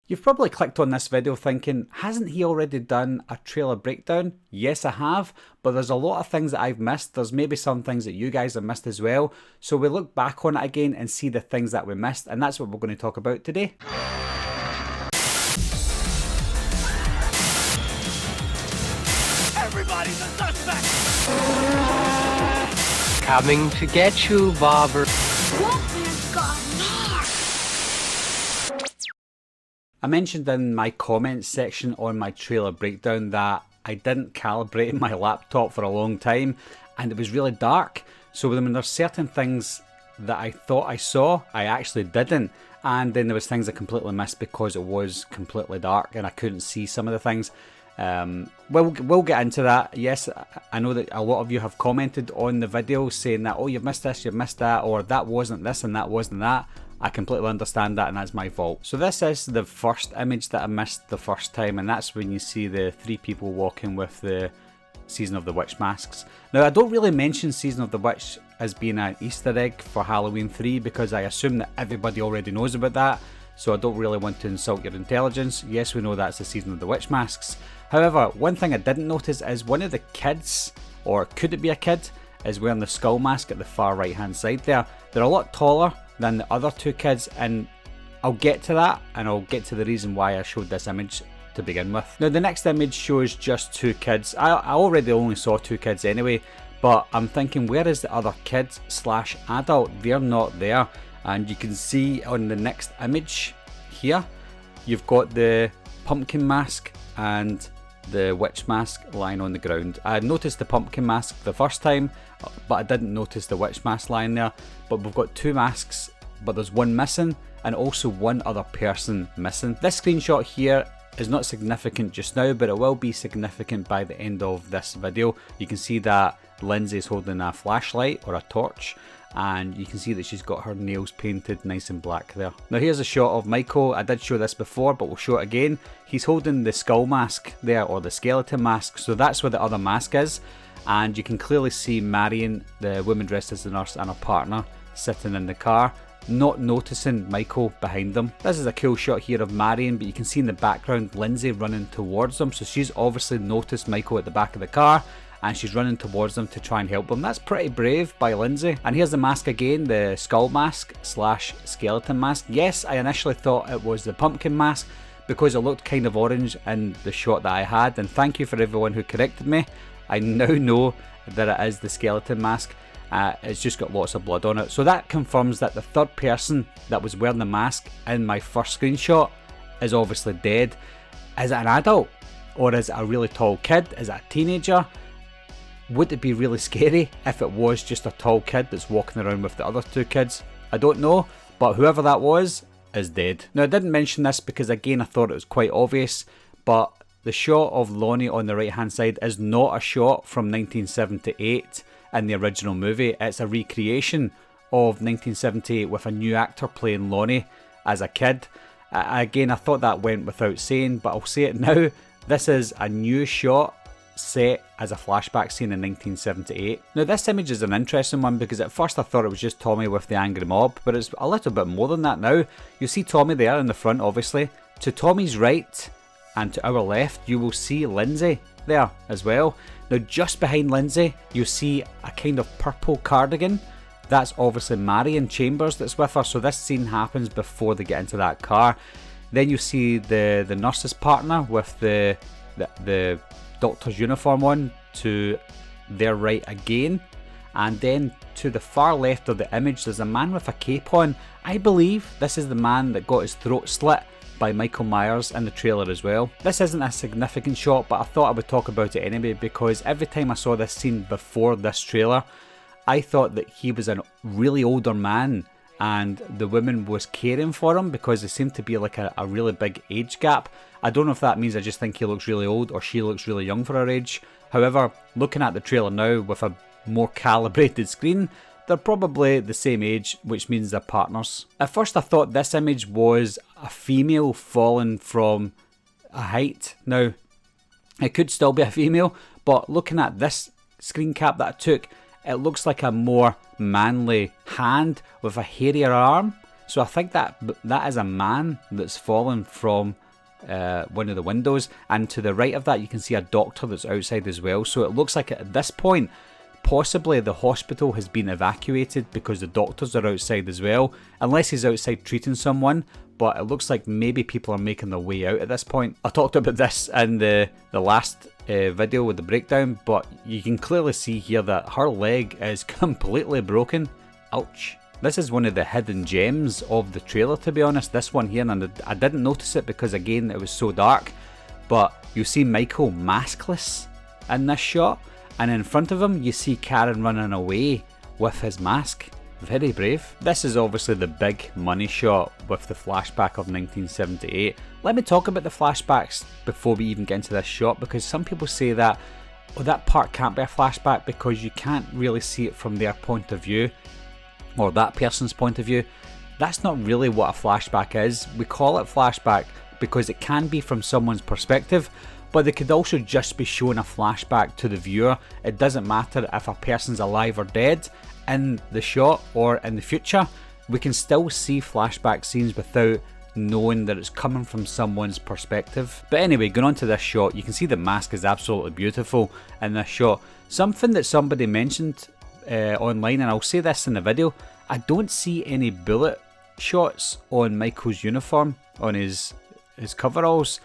You've probably clicked on this video thinking, hasn't he already done a trailer breakdown? Yes, I have, but there's a lot of things that I've missed. There's maybe some things that you guys have missed as well. So we look back on it again and see the things that we missed, and that's what we're going to talk about today. Everybody's a suspect! Coming to get you, Bobber. Wolfman's got Nards! I mentioned in my comments section on my trailer breakdown that I didn't calibrate my laptop for a long time and it was really dark. So when there's certain things that I thought I saw, I actually didn't. And then there was things I completely missed because it was completely dark and I couldn't see some of the things. We'll get into that. Yes, I know that a lot of you have commented on the video saying that, oh, you've missed this, you've missed that, or that wasn't this and that wasn't that. I completely understand that and that's my fault. So this is the first image that I missed the first time, and that's when you see the three people walking with the Season of the Witch masks. Now, I don't really mention Season of the Witch as being an Easter egg for Halloween 3 because I assume that everybody already knows about that, so I don't really want to insult your intelligence. Yes, we know that's the Season of the Witch masks. However, one thing I didn't notice is one of the kids, or could it be a kid, is wearing the skull mask at the far right hand side there. They're a lot taller than the other two kids, and I'll get to that and I'll get to the reason why I showed this image to begin with. Now the next image shows just two kids. I already only saw two kids anyway, but I'm thinking, where is the other kid slash adult? They're not there. And you can see on the next image here, you've got the pumpkin mask and the witch mask lying on the ground. I noticed the pumpkin mask the first time, but I didn't notice the witch mask lying there. But we've got two masks, but there's one missing and also one other person missing. This screenshot here is not significant just now, but it will be significant by the end of this video. You can see that Lindsay's holding a flashlight or a torch, and you can see that she's got her nails painted nice and black there. Now here's a shot of Michael. I did show this before, but we'll show it again. He's holding the skull mask there, or the skeleton mask, so that's where the other mask is. And you can clearly see Marion, the woman dressed as the nurse, and her partner sitting in the car, not noticing Michael behind them. This is a cool shot here of Marion, but you can see in the background Lindsay running towards them, so she's obviously noticed Michael at the back of the car and she's running towards them to try and help them. That's pretty brave by Lindsay. And here's the mask again, the skull mask slash skeleton mask. Yes, I initially thought it was the pumpkin mask because it looked kind of orange in the shot that I had, and thank you for everyone who corrected me. I now know that it is the skeleton mask. It's just got lots of blood on it. So that confirms that the third person that was wearing the mask in my first screenshot is obviously dead. Is it an adult? Or is it a really tall kid? Is it a teenager? Would it be really scary if it was just a tall kid that's walking around with the other two kids? I don't know, but whoever that was is dead. Now I didn't mention this because again I thought it was quite obvious, but the shot of Lonnie on the right hand side is not a shot from 1978 in the original movie. It's a recreation of 1978 with a new actor playing Lonnie as a kid. Again, I thought that went without saying, but I'll say it now. This is a new shot set as a flashback scene in 1978. Now this image is an interesting one because at first I thought it was just Tommy with the angry mob, but it's a little bit more than that now. You see Tommy there in the front, obviously. To Tommy's right and to our left you will see Lindsay there as well. Now just behind Lindsay you'll see a kind of purple cardigan. That's obviously Marion Chambers that's with her, so this scene happens before they get into that car. Then you see the nurse's partner with the doctor's uniform on to their right again, and then to the far left of the image there's a man with a cape on. I believe this is the man that got his throat slit by Michael Myers in the trailer as well. This isn't a significant shot, but I thought I would talk about it anyway because every time I saw this scene before this trailer I thought that he was a really older man and the woman was caring for him because there seemed to be like a really big age gap. I don't know if that means I just think he looks really old or she looks really young for her age. However, looking at the trailer now with a more calibrated screen, they're probably the same age, which means they're partners. At first I thought this image was a female falling from a height. Now, it could still be a female, but looking at this screen cap that I took, it looks like a more manly hand with a hairier arm. So I think that is a man that's fallen from one of the windows, and to the right of that you can see a doctor that's outside as well. So it looks like at this point possibly the hospital has been evacuated because the doctors are outside as well, unless he's outside treating someone, but it looks like maybe people are making their way out at this point. I talked about this in the last video with the breakdown, but you can clearly see here that her leg is completely broken. Ouch. This is one of the hidden gems of the trailer, to be honest, this one here, and I didn't notice it because again it was so dark, but you see Michael maskless in this shot, and in front of him you see Karen running away with his mask. Very brave. This is obviously the big money shot with the flashback of 1978. Let me talk about the flashbacks before we even get into this shot, because some people say that, oh, that part can't be a flashback because you can't really see it from their point of view, or that person's point of view. That's not really what a flashback is. We call it flashback because it can be from someone's perspective, but they could also just be showing a flashback to the viewer. It doesn't matter if a person's alive or dead in the shot or in the future. We can still see flashback scenes without knowing that it's coming from someone's perspective. But anyway, going on to this shot, you can see the mask is absolutely beautiful in this shot. Something that somebody mentioned online, and I'll say this in the video, I don't see any bullet shots on Michael's uniform, on his coveralls.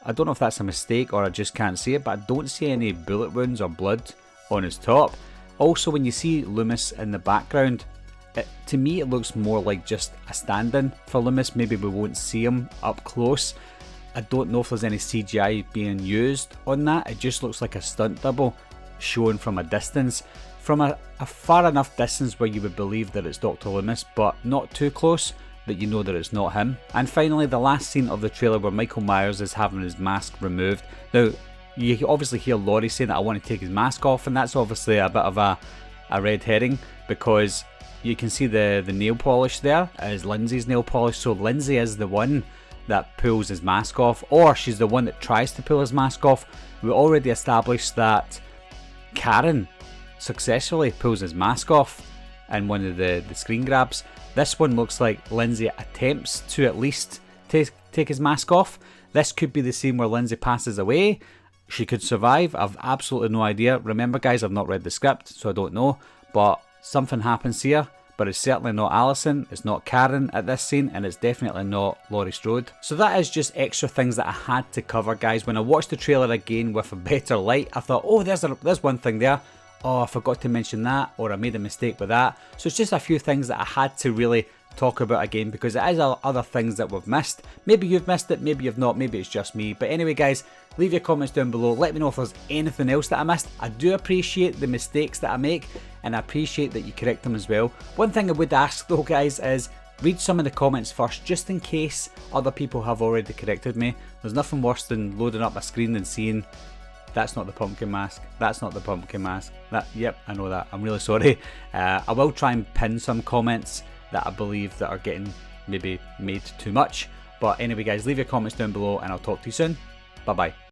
I don't know if that's a mistake or I just can't see it, but I don't see any bullet wounds or blood on his top. Also, when you see Loomis in the background, to me it looks more like just a stand-in for Loomis. Maybe we won't see him up close. I don't know if there's any CGI being used on that. It just looks like a stunt double shown from a distance, from a far enough distance where you would believe that it's Dr. Loomis, but not too close that you know that it's not him. And finally, the last scene of the trailer where Michael Myers is having his mask removed. Now, you obviously hear Laurie saying that I want to take his mask off, and that's obviously a bit of a red herring, because you can see the nail polish there is Lindsay's nail polish, so Lindsay is the one that pulls his mask off, or she's the one that tries to pull his mask off. We already established that Karen successfully pulls his mask off in one of the screen grabs. This one looks like Lindsay attempts to at least take his mask off. This could be the scene where Lindsay passes away. She could survive. I've absolutely no idea. Remember guys, I've not read the script, so I don't know, but something happens here. But it's certainly not Allison, it's not Karen at this scene, and it's definitely not Laurie Strode. So that is just extra things that I had to cover, guys. When I watched the trailer again with a better light, I thought, oh, there's one thing there. Oh, I forgot to mention that, or I made a mistake with that. So it's just a few things that I had to really talk about again, because it is other things that we've missed. Maybe you've missed it, maybe you've not, maybe it's just me. But anyway guys, leave your comments down below. Let me know if there's anything else that I missed. I do appreciate the mistakes that I make, and I appreciate that you correct them as well. One thing I would ask though guys is, read some of the comments first, just in case other people have already corrected me. There's nothing worse than loading up my screen and seeing, that's not the pumpkin mask, that's not the pumpkin mask, yep, I know that, I'm really sorry. I will try and pin some comments that I believe that are getting maybe made too much. But anyway guys, leave your comments down below and I'll talk to you soon. Bye bye.